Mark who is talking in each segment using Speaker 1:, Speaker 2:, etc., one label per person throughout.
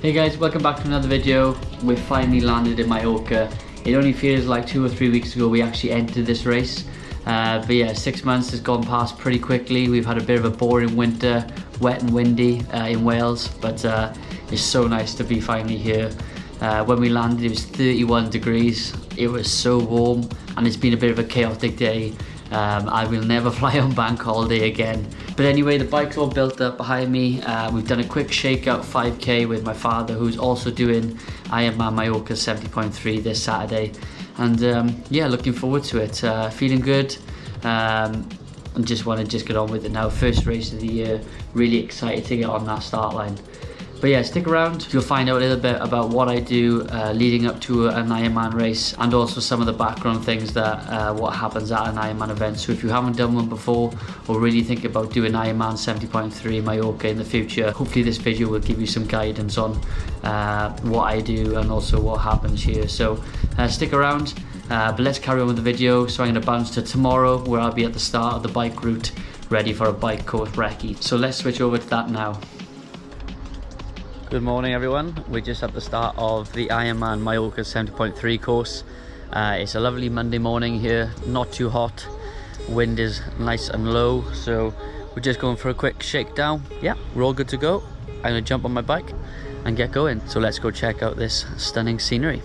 Speaker 1: Hey guys, welcome back to another video. We've finally landed in Mallorca. It only feels like 2 or 3 weeks ago we actually entered this race. But yeah, 6 months has gone past pretty quickly. We've had a bit of a boring winter, wet and windy in Wales, but it's so nice to be finally here. When we landed it was 31 degrees. It was so warm and it's been a bit of a chaotic day. I will never fly on bank holiday again. But anyway, the bike's all built up behind me. We've done a quick shakeout 5k with my father, who's also doing IRONMAN Mallorca 70.3 this Saturday. And yeah, looking forward to it. Feeling good. And just want to get on with it now. First race of the year. Really excited to get on that start line. But yeah, stick around. You'll find out a little bit about what I do leading up to an Ironman race, and also some of the background things that what happens at an Ironman event. So if you haven't done one before or really think about doing Ironman 70.3 Mallorca in the future, hopefully this video will give you some guidance on what I do and also what happens here. So stick around, but let's carry on with the video. So I'm going to bounce to tomorrow, where I'll be at the start of the bike route, ready for a bike course recce. So let's switch over to that now. Good morning everyone, we're just at the start of the IRONMAN Mallorca 70.3 course. It's a lovely Monday morning here, not too hot, wind is nice and low, so we're just going for a quick shakedown. Yeah, we're all good to go. I'm going to jump on my bike and get going, so let's go check out this stunning scenery.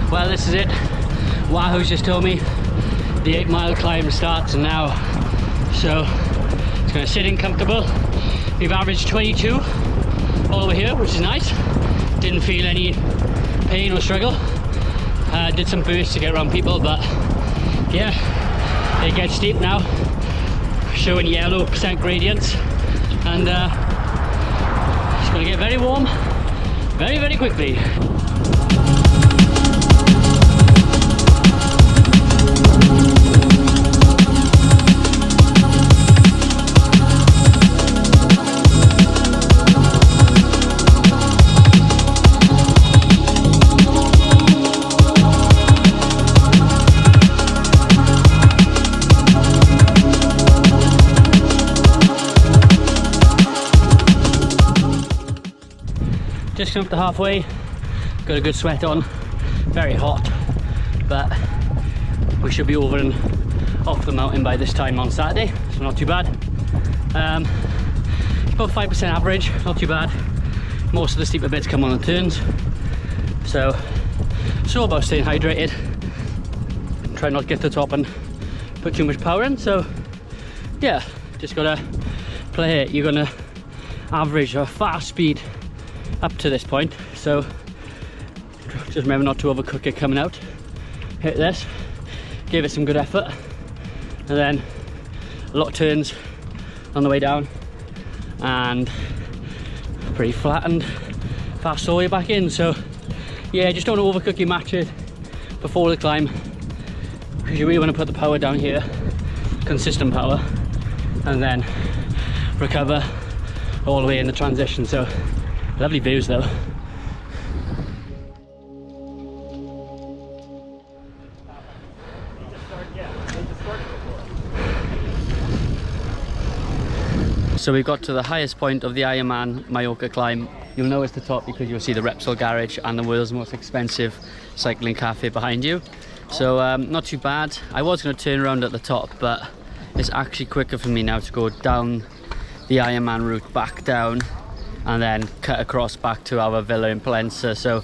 Speaker 1: Well, this is it. Wahoo's just told me the 8-mile climb starts now, so it's going to sit in comfortable. We've averaged 22 all over here, which is nice. Didn't feel any pain or struggle. Did some bursts to get around people, but yeah, it gets steep now, showing yellow percent gradients, and it's going to get very warm very, very quickly. Just come up to halfway, got a good sweat on, very hot, but we should be over and off the mountain by this time on Saturday, so not too bad. About 5% average, not too bad. Most of the steeper bits come on the turns, so it's all about staying hydrated. Try not to get to the top and put too much power in, so yeah, just gotta play it. You're gonna average a fast speed up to this point, so just remember not to overcook it coming out. Hit this, give it some good effort, and then a lot of turns on the way down, and pretty flat and fast all the way back in. So yeah, just don't overcook your matches before the climb, because you really want to put the power down here, consistent power, and then recover all the way in the transition. So lovely views though. So we've got to the highest point of the IRONMAN Mallorca climb. You'll know it's the top because you'll see the Repsol garage and the world's most expensive cycling cafe behind you. So not too bad. I was going to turn around at the top, but it's actually quicker for me now to go down the IRONMAN route back down and then cut across back to our villa in Palencia. So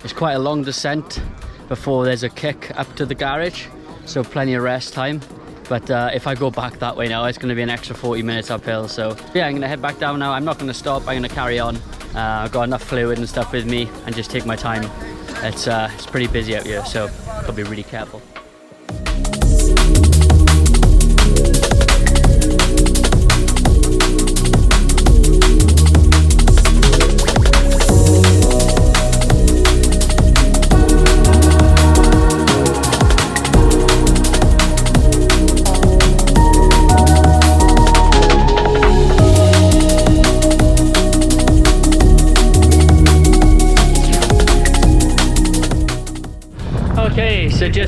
Speaker 1: it's quite a long descent before there's a kick up to the garage, so plenty of rest time. But if I go back that way now, it's going to be an extra 40 minutes uphill. So yeah, I'm going to head back down now. I'm not going to stop, I'm going to carry on. I've got enough fluid and stuff with me and just take my time. It's pretty busy out here, so I've got to be really careful.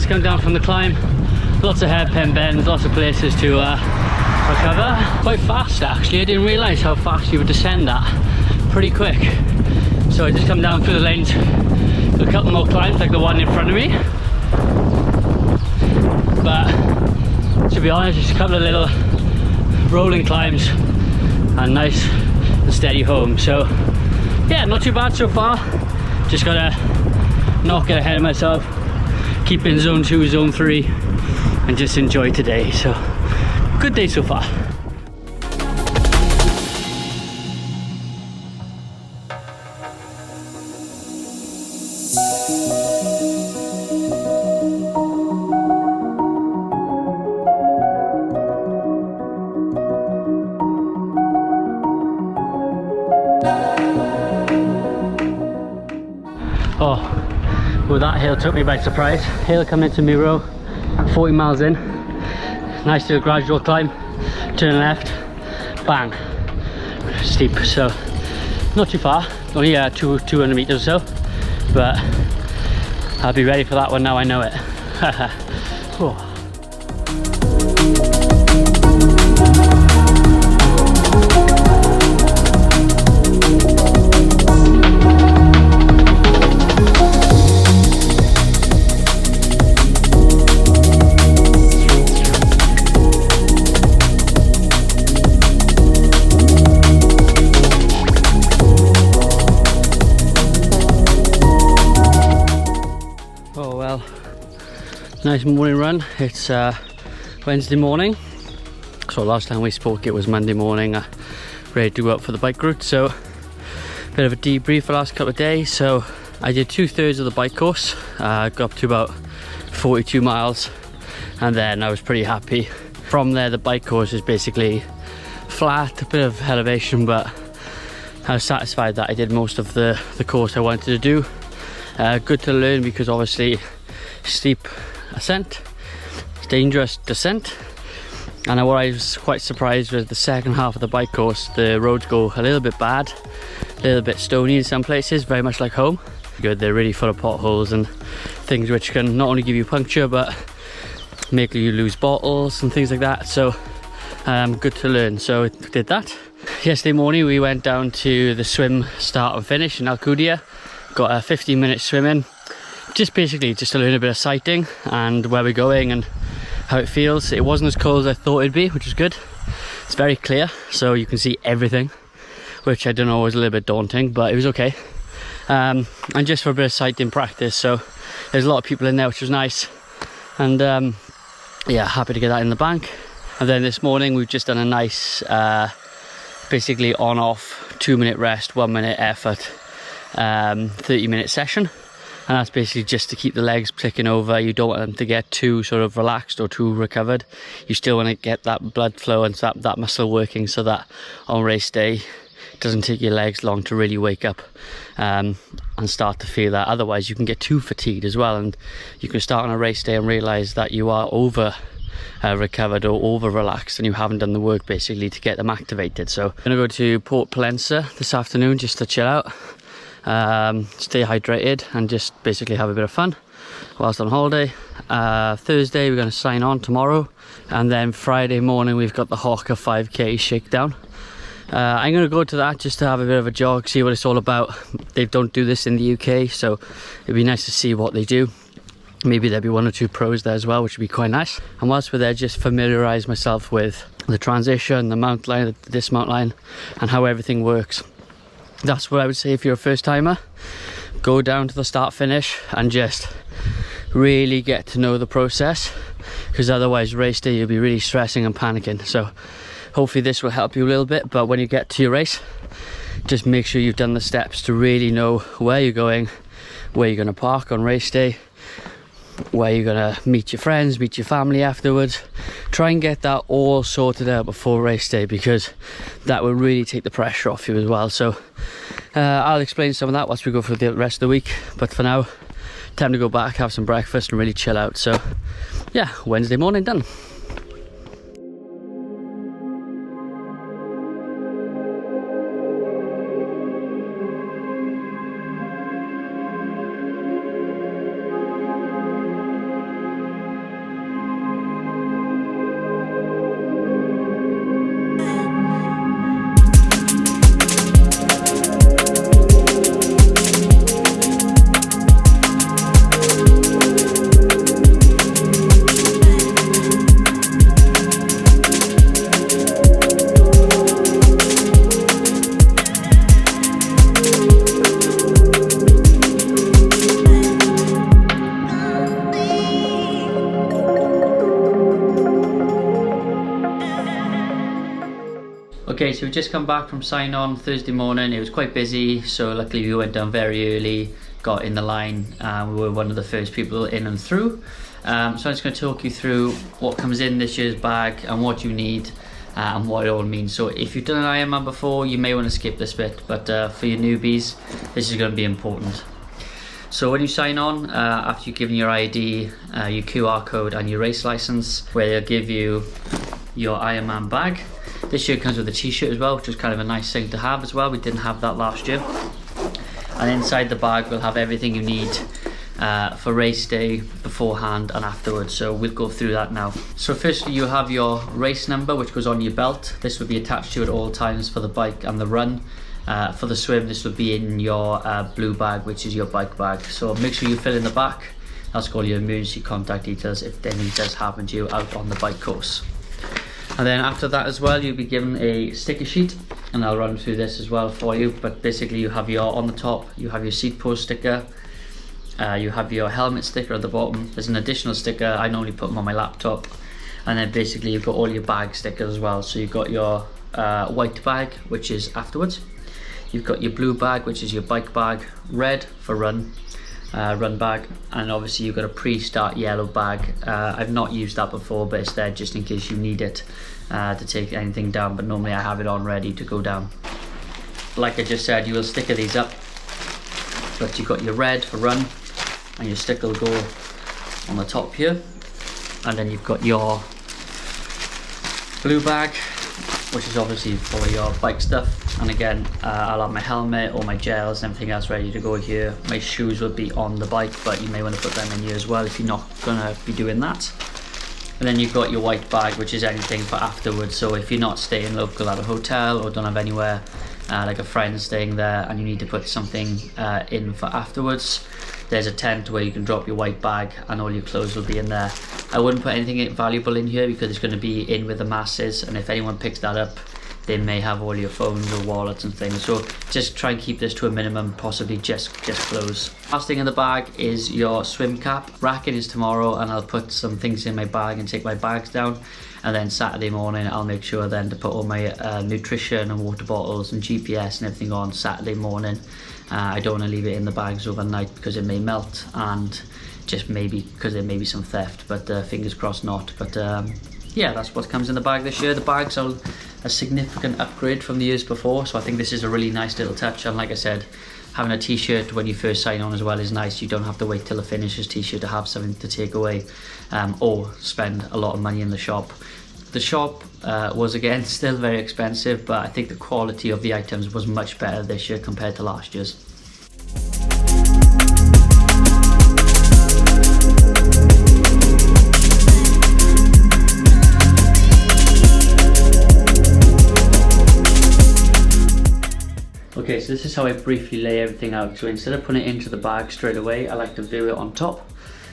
Speaker 2: just come down from the climb. Lots of hairpin bends, lots of places to recover. Quite fast actually, I didn't realise how fast you would descend that. Pretty quick. So I just come down through the lanes, do a couple more climbs like the one in front of me. But to be honest, just a couple of little rolling climbs and nice and steady home. So yeah, not too bad so far. Just gotta not get ahead of myself, keep in zone 2, zone 3, and just enjoy today. So good day so far. Oh, well, that hill took me by surprise. Hill coming into Miro, 40 miles in. Nice little gradual climb, turn left, bang, steep. So not too far, only 200 meters or so, but I'll be ready for that one now I know it. Oh. Nice morning run. It's Wednesday morning. So last time we spoke it was Monday morning, ready to go up for the bike route. So bit of a debrief for the last couple of days. So I did 2/3 of the bike course, got up to about 42 miles, and then I was pretty happy. From there the bike course is basically flat, a bit of elevation, but I was satisfied that I did most of the course I wanted to do. Good to learn because obviously steep ascent, it's dangerous descent, and what I was quite surprised with the second half of the bike course, the roads go a little bit bad, a little bit stony in some places, very much like home. Good, they're really full of potholes and things which can not only give you puncture but make you lose bottles and things like that. So good to learn. So did that. Yesterday morning we went down to the swim start and finish in Alcudia, got a 15-minute swim in. Just basically just to learn a bit of sighting and where we're going and how it feels. It wasn't as cold as I thought it'd be, which is good. It's very clear, so you can see everything, which I don't know was a little bit daunting, but it was okay. And just for a bit of sighting practice, so there's a lot of people in there, which was nice. And yeah, happy to get that in the bank. And then this morning we've just done a nice basically on-off 2-minute rest, 1-minute effort, 30-minute session. And that's basically just to keep the legs ticking over. You don't want them to get too sort of relaxed or too recovered. You still want to get that blood flow and that muscle working, so that on race day it doesn't take your legs long to really wake up and start to feel that. Otherwise you can get too fatigued as well, and you can start on a race day and realize that you are over recovered or over relaxed and you haven't done the work basically to get them activated. So I'm gonna go to Port Pollença this afternoon just to chill out, stay hydrated and just basically have a bit of fun whilst on holiday. Thursday we're going to sign on tomorrow, and then Friday morning we've got the Hawker 5k shakedown. I'm going to go to that just to have a bit of a jog, see what it's all about. They don't do this in the UK, so it'd be nice to see what they do. Maybe there'll be 1 or 2 pros there as well, which would be quite nice. And whilst we're there, just familiarise myself with the transition, the mount line, the dismount line, and how everything works. That's what I would say if you're a first timer. Go down to the start finish and just really get to know the process, because otherwise race day you'll be really stressing and panicking. So hopefully this will help you a little bit, but when you get to your race, just make sure you've done the steps to really know where you're going, where you're going to park on race day, where you're gonna meet your friends, meet your family afterwards. Try and get that all sorted out before race day, because that will really take the pressure off you as well. So I'll explain some of that once we go through the rest of the week, but for now, time to go back, have some breakfast and really chill out. So yeah, Wednesday morning done.
Speaker 1: Okay, so we just come back from sign on Thursday morning. It was quite busy, so luckily we went down very early, got in the line, we were one of the first people in and through. So I'm just going to talk you through what comes in this year's bag and what you need and what it all means. So if you've done an Ironman before, you may want to skip this bit, but for your newbies, this is going to be important. So when you sign on, after you've given your ID, your QR code and your race license, where they'll give you your Ironman bag. This year comes with a t-shirt as well, which is kind of a nice thing to have as well. We didn't have that last year. And inside the bag we'll have everything you need for race day, beforehand and afterwards. So we'll go through that now. So firstly you have your race number, which goes on your belt. This will be attached to you at all times for the bike and the run. For the swim, this will be in your blue bag, which is your bike bag. So make sure you fill in the back. That's got all your emergency contact details if anything does happen to you out on the bike course. And then after that as well, you'll be given a sticker sheet, and I'll run through this as well for you. But basically you have your, on the top, you have your seat post sticker, you have your helmet sticker at the bottom. There's an additional sticker, I normally put them on my laptop. And then basically you've got all your bag stickers as well. So you've got your white bag, which is afterwards. You've got your blue bag, which is your bike bag, red for run bag, and obviously you've got a pre-start yellow bag. I've not used that before, but it's there just in case you need it to take anything down, but normally I have it on ready to go down. Like I just said, you will sticker these up, but you've got your red for run, and your sticker will go on the top here, and then you've got your blue bag, which is obviously for your bike stuff. And again, I'll have my helmet, all my gels and everything else ready to go here. My shoes will be on the bike, but you may want to put them in here as well if you're not gonna be doing that. And then you've got your white bag, which is anything for afterwards. So if you're not staying local at a hotel or don't have anywhere, like a friend staying there, and you need to put something in for afterwards, there's a tent where you can drop your white bag and all your clothes will be in there. I wouldn't put anything valuable in here because it's going to be in with the masses, and if anyone picks that up, they may have all your phones or wallets and things. So just try and keep this to a minimum, possibly just clothes. Last thing in the bag is your swim cap. Racking is tomorrow, and I'll put some things in my bag and take my bags down. And then Saturday morning I'll make sure then to put all my nutrition and water bottles and GPS and everything on Saturday morning. I don't want to leave it in the bags overnight because it may melt, and just maybe because there may be some theft, but fingers crossed not. But yeah, that's what comes in the bag this year. The bags are a significant upgrade from the years before, so I think this is a really nice little touch. And like I said, having a t-shirt when you first sign on as well is nice. You don't have to wait till the finishes t-shirt to have something to take away, or spend a lot of money in the shop. The shop was again still very expensive, but I think the quality of the items was much better this year compared to last year's. Okay, so this is how I briefly lay everything out. So instead of putting it into the bag straight away, I like to view it on top.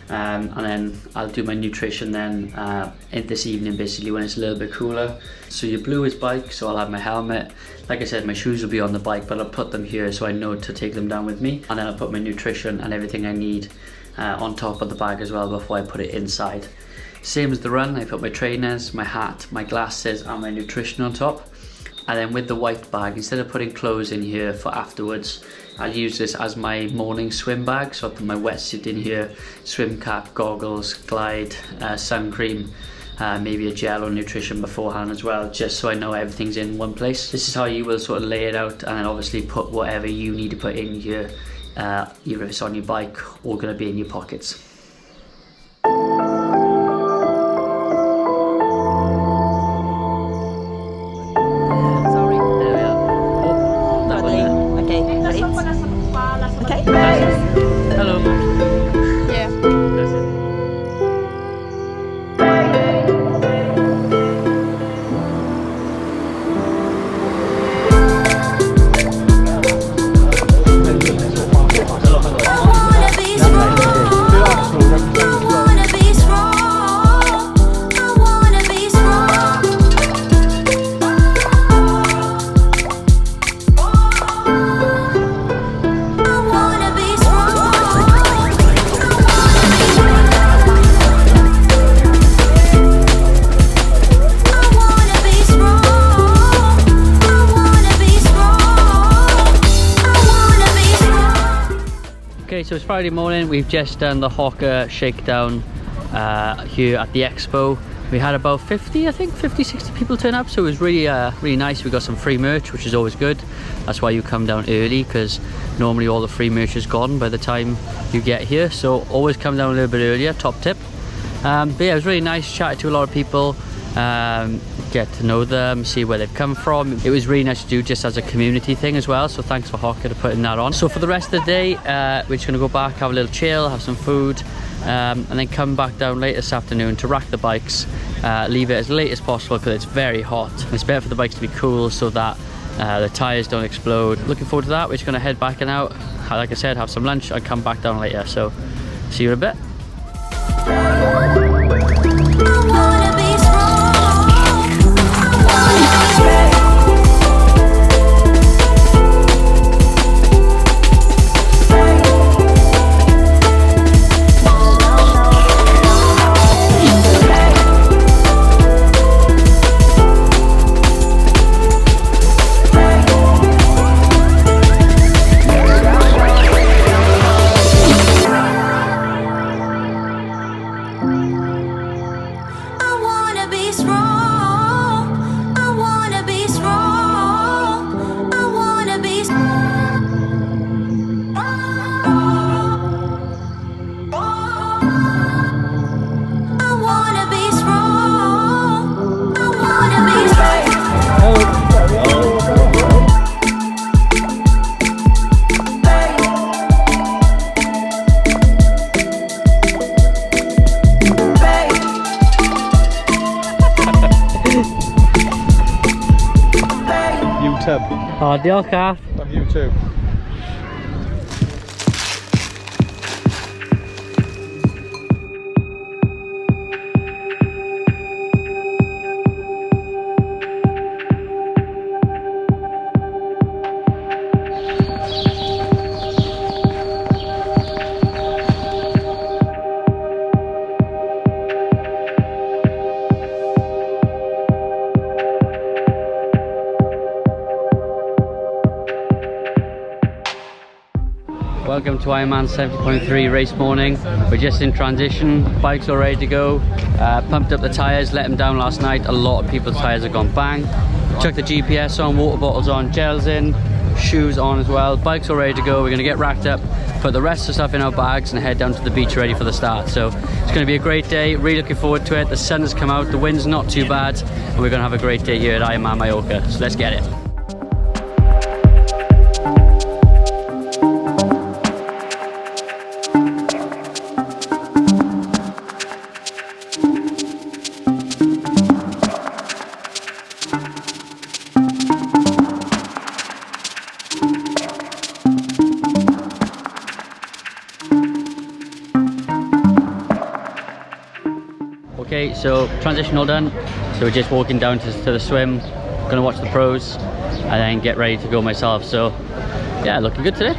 Speaker 1: And then I'll do my nutrition then this evening, basically when it's a little bit cooler. So your blue is bike, so I'll have my helmet. Like I said, my shoes will be on the bike, but I'll put them here so I know to take them down with me. And then I'll put my nutrition and everything I need on top of the bag as well before I put it inside. Same as the run, I put my trainers, my hat, my glasses and my nutrition on top. And then with the white bag, instead of putting clothes in here for afterwards, I'll use this as my morning swim bag. So I'll put my wetsuit in here, swim cap, goggles, glide, sun cream, maybe a gel or nutrition beforehand as well, just so I know everything's in one place. This is how you will sort of lay it out, and then obviously put whatever you need to put in here, either if it's on your bike or going to be in your pockets.
Speaker 2: so it's Friday morning. We've just done the hawker shakedown here at the expo. We had about 50, I think 50, 60 people turn up, so it was really really nice. We got some free merch, which is always good. That's why you come down early, because normally all the free merch is gone by the time you get here, so always come down a little bit earlier, top tip. But yeah, it was really nice, chatted to a lot of people, get to know them, see where they've come from. It was really nice to do just as a community thing as well, so thanks for Hawker to putting that on. So for the rest of the day, we're just going to go back, have a little chill, have some food, and then come back down late this afternoon to rack the bikes, leave it as late as possible because it's very hot. It's better for the bikes to be cool so that the tyres don't explode. Looking forward to that. We're just going to head back and out, like I said, have some lunch and come back down later, so see you in a bit.
Speaker 1: O, diolch Kath.
Speaker 3: On YouTube.
Speaker 2: Welcome to IRONMAN 70.3 race morning. We're just in transition, bikes all ready to go. Pumped up the tyres, let them down last night. A lot of people's tyres have gone bang. Chuck the GPS on, water bottles on, gels in, shoes on as well. Bikes all ready to go. We're going to get racked up, put the rest of the stuff in our bags and head down to the beach ready for the start. So it's going to be a great day, really looking forward to it. The sun has come out, the wind's not too bad, and we're going to have a great day here at IRONMAN Mallorca. So let's get it. Okay, so transition all done. So we're just walking down to the swim, gonna watch the pros, and then get ready to go myself. So yeah, looking good today.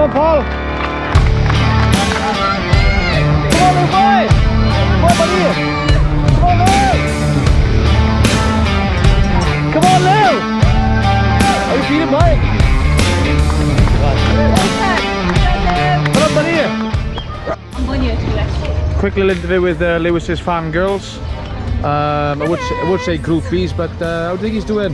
Speaker 3: on, Paul. Come on, little boy. Come on, buddy. Come on, Lou. Come on, Lou. How you feeling, boy? Come on, buddy. Quick little interview with Lewis's fangirls. I would say groupies, but how do you think he's doing?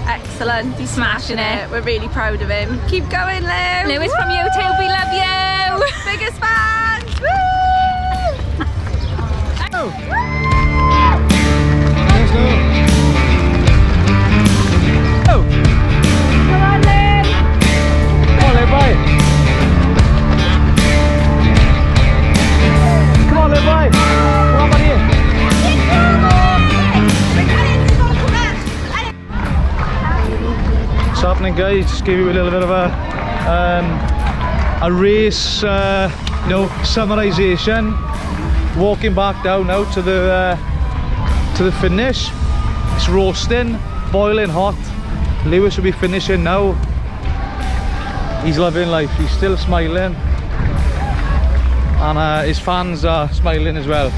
Speaker 4: Excellent, he's smashing it. We're really proud of him. Keep going, Lou. Lewis from YouTube, we love you. Biggest fans. Woo!
Speaker 3: Oh. Thanks, Lou. Oh.
Speaker 4: Come on, Lou.
Speaker 3: Come on, Lou, bye. Come on, Lou, bye. Come on, buddy. What's happening, guys? Just give you a little bit of a race, you know, summarization. Walking back down now to the finish. It's roasting, boiling hot. Lewis will be finishing now. He's loving life. He's still smiling, and his fans are smiling as well.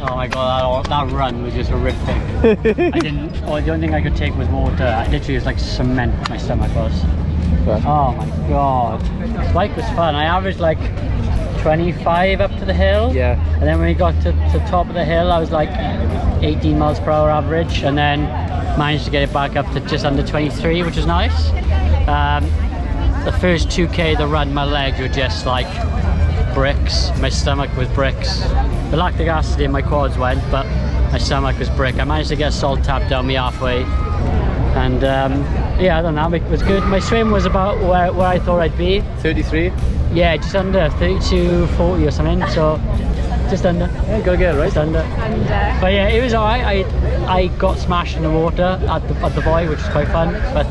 Speaker 2: Oh my god, that run was just horrific. The only thing I could take was water. I literally was like cement, my stomach was. Oh my god. This bike was fun. I averaged like 25 up to the hill.
Speaker 3: Yeah.
Speaker 2: And then when we got to the top of the hill, I was like 18 miles per hour average, and then managed to get it back up to just under 23, which was nice. The first 2k the run, my legs were just like bricks. My stomach was bricks. The lactic acid in my quads went, but my stomach was brick. I managed to get a salt tap down me halfway, and yeah, I don't know, it was good. My swim was about where I thought I'd be.
Speaker 3: 33?
Speaker 2: Yeah, just under 32.40 or something, so just under.
Speaker 3: Yeah, gotta get it right.
Speaker 2: Just under. But yeah, it was alright. I got smashed in the water at the buoy, which was quite fun, but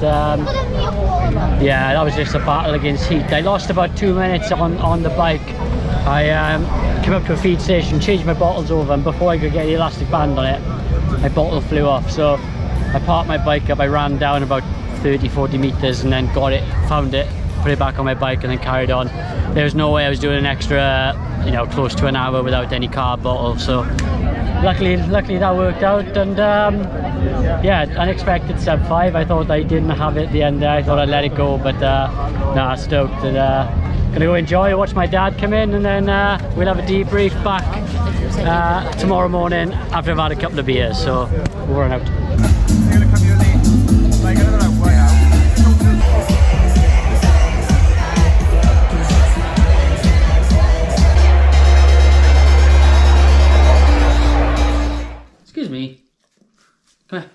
Speaker 2: yeah, that was just a battle against heat. I lost about 2 minutes on the bike. I came up to a feed station, changed my bottles over, and before I could get the elastic band on it, my bottle flew off. So I parked my bike up, I ran down about 30-40 meters and then got it, found it, put it back on my bike and then carried on. There was no way I was doing an extra, you know, close to an hour without any carb bottle. So luckily that worked out, and yeah, unexpected sub 5. I thought I didn't have it at the end there. I thought I'd let it go, but nah, stoked. And, gonna go enjoy, watch my dad come in, and then we'll have a debrief back tomorrow morning after I've had a couple of beers. So we're on out. Excuse me. Come here.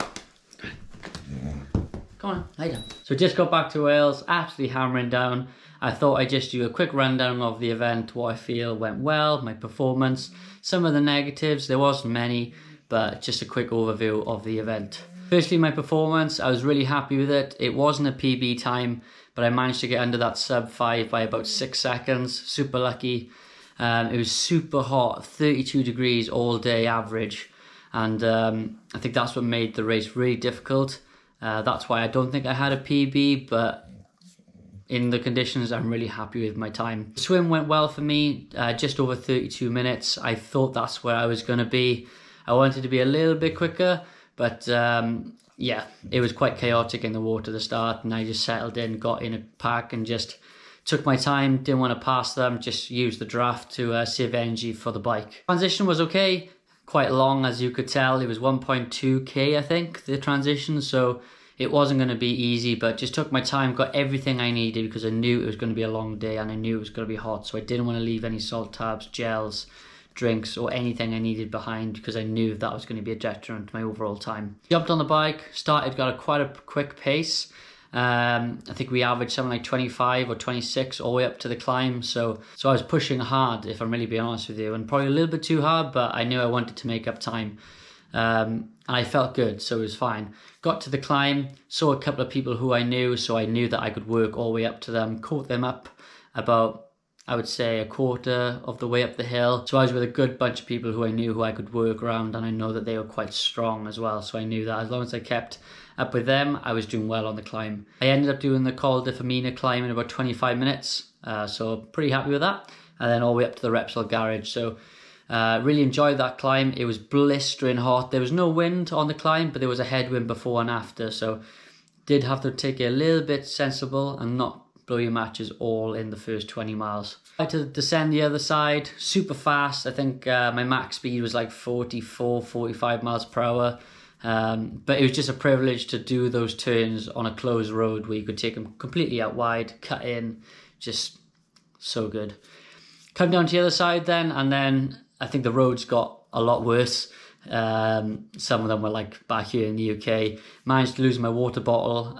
Speaker 2: Come on, lie down. So just got back to Wales, absolutely hammering down. I thought I'd just do a quick rundown of the event, what I feel went well, my performance, some of the negatives. There wasn't many, but just a quick overview of the event. Firstly, my performance, I was really happy with it. It wasn't a PB time, but I managed to get under that sub 5 by about 6 seconds. Super lucky. It was super hot, 32 degrees all day average. And I think that's what made the race really difficult. That's why I don't think I had a PB, but in the conditions, I'm really happy with my time. The swim went well for me, just over 32 minutes. I thought that's where I was going to be. I wanted to be a little bit quicker, but yeah, it was quite chaotic in the water at the start, and I just settled in, got in a pack, and just took my time, didn't want to pass them, just used the draft to save energy for the bike. Transition was okay, quite long as you could tell. It was 1.2k, I think, the transition, so it wasn't going to be easy, but just took my time, got everything I needed because I knew it was going to be a long day and I knew it was going to be hot, so I didn't want to leave any salt tabs, gels, drinks or anything I needed behind because I knew that was going to be a detriment to my overall time. Jumped on the bike, got quite a quick pace.
Speaker 1: I think we averaged something like 25 or 26 all the way up to the climb. So I was pushing hard, if I'm really being honest with you, and probably a little bit too hard, but I knew I wanted to make up time. And I felt good, so it was fine. Got to the climb, saw a couple of people who I knew, so I knew that I could work all the way up to them, caught them up about, I would say, a quarter of the way up the hill. So I was with a good bunch of people who I knew who I could work around, and I know that they were quite strong as well. So I knew that as long as I kept up with them, I was doing well on the climb. I ended up doing the Col de Femina climb in about 25 minutes. So pretty happy with that. And then all the way up to the Repsol garage. So really enjoyed that climb. It was blistering hot. There was no wind on the climb, but there was a headwind before and after. So did have to take it a little bit sensible and not blow your matches all in the first 20 miles. I had to descend the other side super fast. I think my max speed was like 44, 45 miles per hour. But it was just a privilege to do those turns on a closed road where you could take them completely out wide, cut in, just so good. Come down to the other side then, and then I think the roads got a lot worse. Some of them were like back here in the UK. Managed to lose my water bottle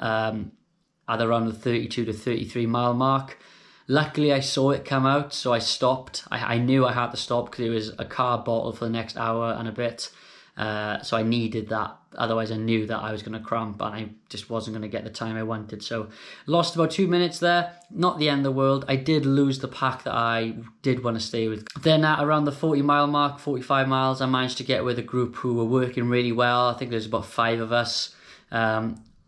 Speaker 1: at around the 32 to 33 mile mark. Luckily I saw it come out, so I stopped. I knew I had to stop because it was a carb bottle for the next hour and a bit. So I needed that, otherwise I knew that I was going to cramp and I just wasn't going to get the time I wanted. So lost about 2 minutes there, not the end of the world. I did lose the pack that I did want to stay with. Then at around the 40 mile mark, 45 miles, I managed to get with a group who were working really well. I think there's about 5 of us,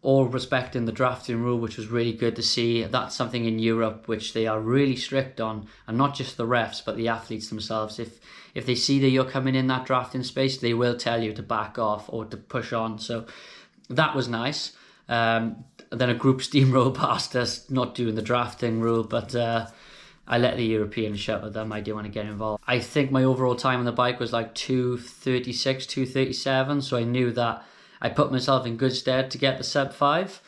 Speaker 1: all respecting the drafting rule, which was really good to see. That's something in Europe which they are really strict on, and not just the refs but the athletes themselves. If they see that you're coming in that drafting space, they will tell you to back off or to push on. So that was nice. Then a group steamroll past us, not doing the drafting rule, but I let the Europeans shout at them. I didn't want to get involved. I think my overall time on the bike was like 2:36, 2:37, so I knew that I put myself in good stead to get the sub 5.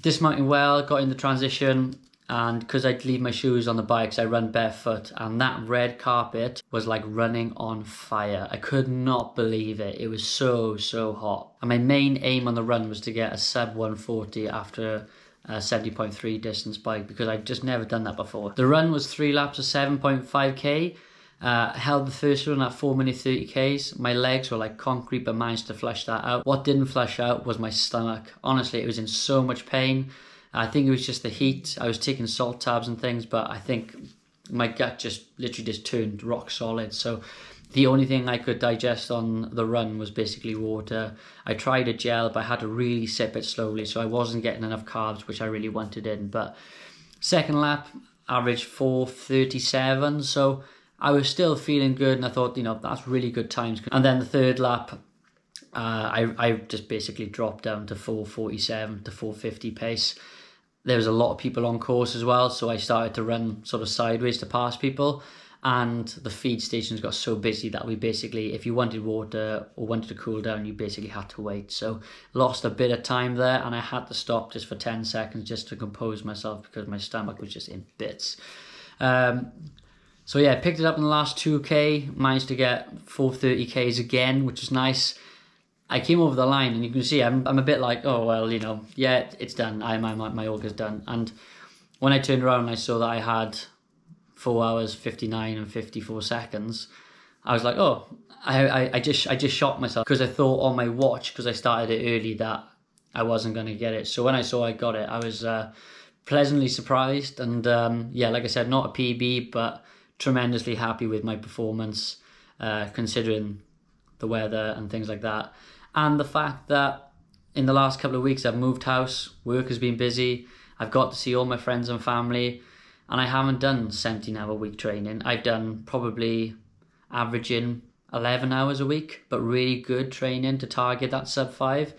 Speaker 1: Dismounting well, got in the transition, and because I'd leave my shoes on the bikes, I run barefoot, and that red carpet was like running on fire. I could not believe it. It was so hot. And my main aim on the run was to get a sub 140 after a 70.3 distance bike, because I'd just never done that before. The run was 3 laps of 7.5k. Held the first one at 4 minute 30k's. My legs were like concrete, but managed to flush that out. What didn't flush out was my stomach. Honestly, it was in so much pain. I think it was just the heat. I was taking salt tabs and things, but I think my gut just literally just turned rock solid. So the only thing I could digest on the run was basically water. I tried a gel, but I had to really sip it slowly, so I wasn't getting enough carbs, which I really wanted in. But second lap, average 4:37, so I was still feeling good, and I thought, that's really good times. And then the third lap, I just basically dropped down to 4:47 to 4:50 pace. There was a lot of people on course as well, so I started to run sort of sideways to pass people, and the feed stations got so busy that we basically, if you wanted water or wanted to cool down, you basically had to wait. So lost a bit of time there, and I had to stop just for 10 seconds just to compose myself because my stomach was just in bits. So yeah, picked it up in the last 2k, managed to get 4:30k's again, which was nice. I came over the line, and you can see I'm a bit like, oh well, yeah, it's done. My Mallorca's done. And when I turned around and I saw that I had 4 hours 59 and 54 seconds, I was like, oh, I just shot myself, because I thought on my watch, because I started it early, that I wasn't going to get it. So when I saw I got it, I was pleasantly surprised, and yeah, like I said, not a PB, but tremendously happy with my performance, considering the weather and things like that, and the fact that in the last couple of weeks I've moved house, work has been busy, I've got to see all my friends and family, and I haven't done 17-hour week training. I've done probably averaging 11 hours a week, but really good training to target that sub 5.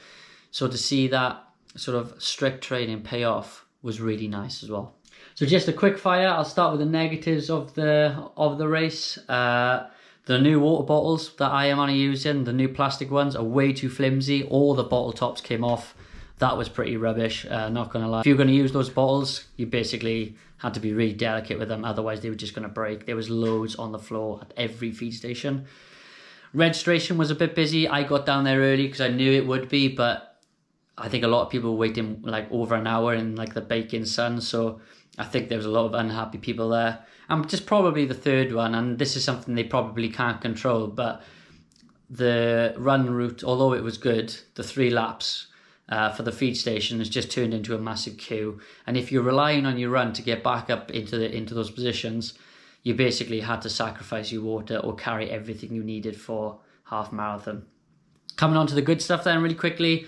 Speaker 1: So to see that sort of strict training pay off was really nice as well. So just a quick fire. I'll start with the negatives of the race. The new water bottles that I am using, the new plastic ones, are way too flimsy. All the bottle tops came off. That was pretty rubbish, not gonna lie. If you're gonna use those bottles, you basically had to be really delicate with them, otherwise they were just gonna break. There was loads on the floor at every feed station. Registration was a bit busy. I got down there early because I knew it would be, but I think a lot of people were waiting like over an hour in like the baking sun, so I think there was a lot of unhappy people there. And just probably the third one, and this is something they probably can't control, but the run route, although it was good, the 3 laps for the feed station has just turned into a massive queue. And if you're relying on your run to get back up into those positions, you basically had to sacrifice your water or carry everything you needed for half marathon. Coming on to the good stuff then really quickly.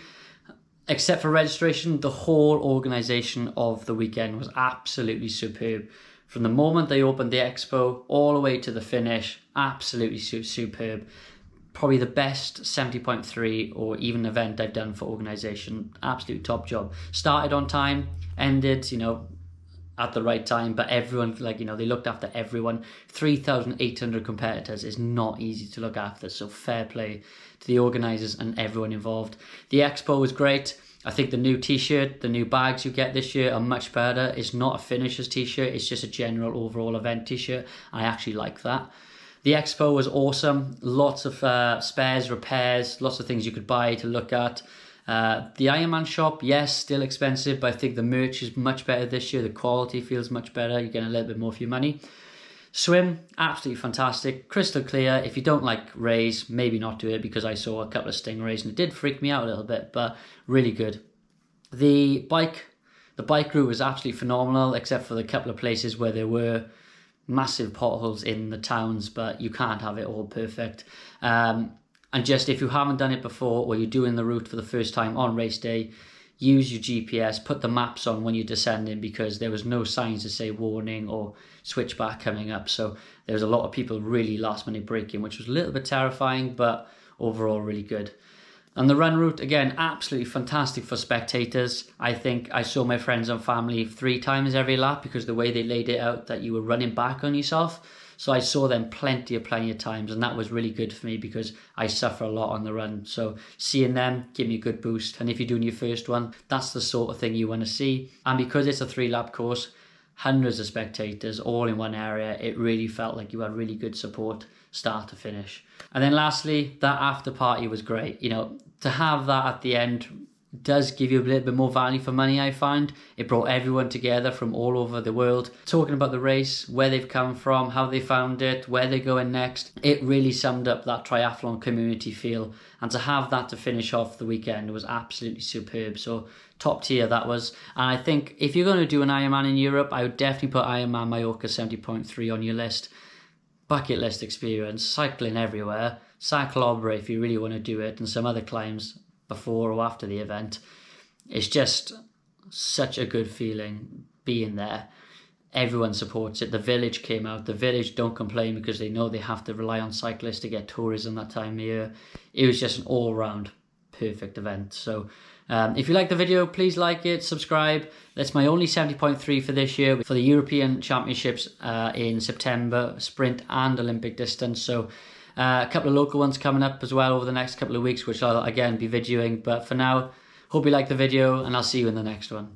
Speaker 1: Except for registration, the whole organisation of the weekend was absolutely superb. From the moment they opened the expo all the way to the finish, absolutely superb. Probably the best 70.3 or even event I've done for organisation. Absolute top job. Started on time, ended, at the right time, but everyone, they looked after everyone. 3,800 competitors is not easy to look after, so fair play to the organisers and everyone involved. The expo was great. I think the new t-shirt, the new bags you get this year are much better. It's not a finishers t-shirt, it's just a general overall event t-shirt. I actually like that. The expo was awesome. Lots of spares, repairs, lots of things you could buy to look at. The Ironman shop, yes, still expensive, but I think the merch is much better this year. The quality feels much better. You're getting a little bit more for your money. Swim, absolutely fantastic, crystal clear. If you don't like rays, maybe not do it, because I saw a couple of stingrays and it did freak me out a little bit, but really good. The bike route was absolutely phenomenal, except for the couple of places where there were massive potholes in the towns, but you can't have it all perfect. And just if you haven't done it before, or you're doing the route for the first time on race day, use your GPS, put the maps on when you're descending, because there was no signs to say warning or switchback coming up. So there was a lot of people really last minute braking, which was a little bit terrifying, but overall really good. And the run route, again, absolutely fantastic for spectators. I think I saw my friends and family 3 times every lap, because the way they laid it out, that you were running back on yourself. So I saw them plenty of times, and that was really good for me because I suffer a lot on the run. So seeing them give me a good boost. And if you're doing your first one, that's the sort of thing you want to see. And because it's a 3-lap course, hundreds of spectators all in one area, it really felt like you had really good support start to finish. And then lastly, that after party was great. To have that at the end does give you a little bit more value for money, I find. It brought everyone together from all over the world, talking about the race, where they've come from, how they found it, where they're going next. It really summed up that triathlon community feel, and to have that to finish off the weekend was absolutely superb. So top tier that was. And I think if you're going to do an Ironman in Europe, I would definitely put IRONMAN Mallorca 70.3 on your list. Bucket list experience, cycling everywhere, Saclobre if you really want to do it, and some other climbs before or after the event. It's just such a good feeling being there. Everyone supports it. The village came out. The village don't complain because they know they have to rely on cyclists to get tourism that time of year. It was just an all-round perfect event. So if you like the video, please like it, subscribe. That's my only 70.3 for this year for the European Championships in September, sprint and Olympic distance. So a couple of local ones coming up as well over the next couple of weeks, which I'll again be videoing. But for now, hope you like the video, and I'll see you in the next one.